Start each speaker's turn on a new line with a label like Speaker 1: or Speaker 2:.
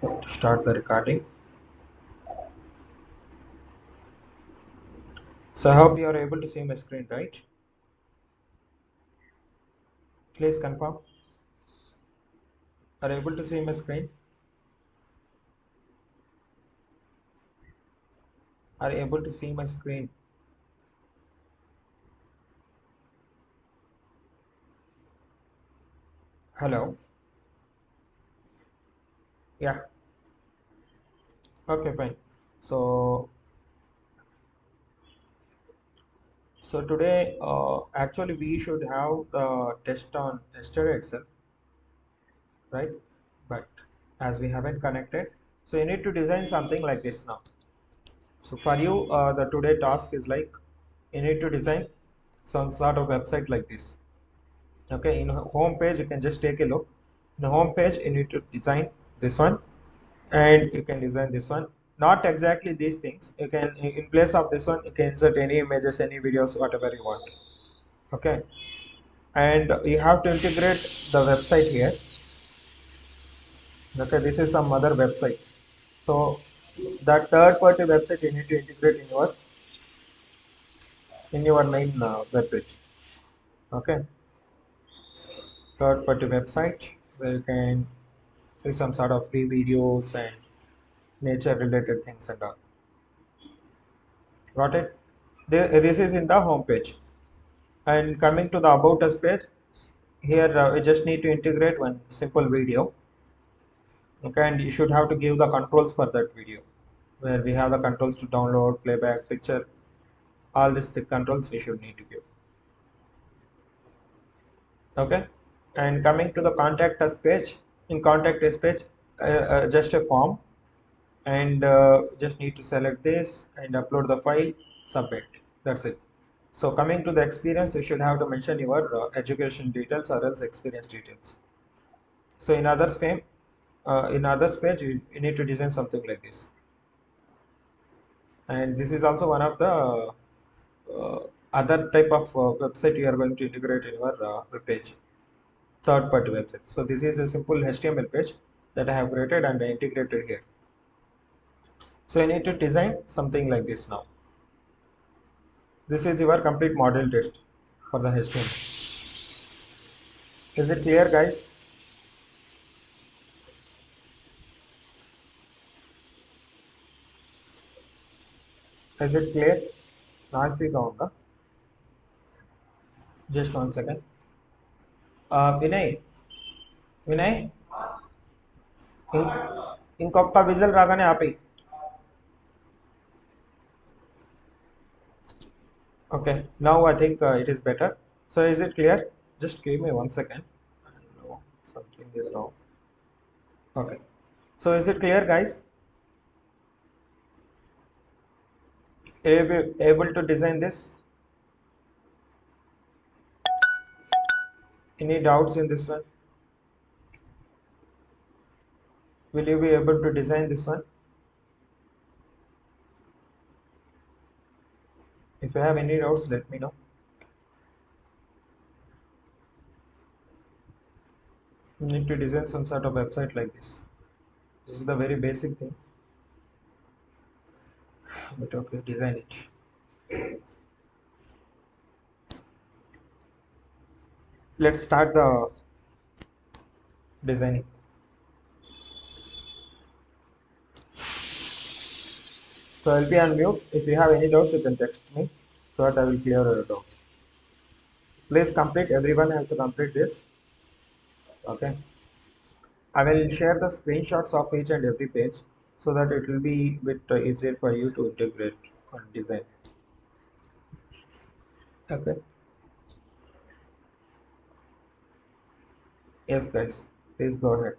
Speaker 1: To start the recording. So I hope you are able to see my screen, right? Please confirm. Are you able to see my screen? Are you able to see my screen? Hello? Yeah. Okay, fine. So so today actually we should have the test on yesterday itself, right? But as we haven't connected, so you need to design something like this now. So for you, the today task is like you need to design some sort of website like this. Okay, in home page you can just take a look. In the home page you need to design this one, and you can design this one. Not exactly these things. You can, in place of this one, you can insert any images, any videos, whatever you want. Okay, and you have to integrate the website here. Okay, this is some other website. So that third party website you need to integrate in your main web page. Okay, third party website where you can do some sort of free videos and nature related things and all. Got it? This is in the home page. And coming to the about us page, here we just need to integrate one simple video. Okay, and you should have to give the controls for that video, where we have the controls to download, playback, picture, all these the controls we should need to give. Okay, and coming to the contact us page, in contact us page, just a form, and just need to select this and upload the file, submit. That's it. So coming to the experience, you should have to mention your education details or else experience details. So in others page, you need to design something like this. And this is also one of the other type of website you are going to integrate in your web page, third party website. So this is a simple HTML page that I have created and integrated here. So you need to design something like this now. This is your complete model test for the HTML. Is it clear, guys? Is it clear? Noisy sound. Just 1 second. Vinay ఇం- ఇంకొక whistle రాగానే ఆపి. Okay, now I think it is better. So is it clear? Just give me 1 second. No, something is wrong. Okay, so is it clear, guys? Able to design this? Any doubts in this one? Will you be able to design this one? If you have any doubts, let me know. You need to design some sort of website like this. This is the very basic thing, but okay, design it. Let's start the designing. So I'll be on mute. If you have any doubts, you can text me so that I will clear your doubts. Please complete. Everyone has to complete this. Okay. I will share the screenshots of each and every page so that it will be a bit easier for you to integrate and design. Okay. Yes, guys. Please go ahead.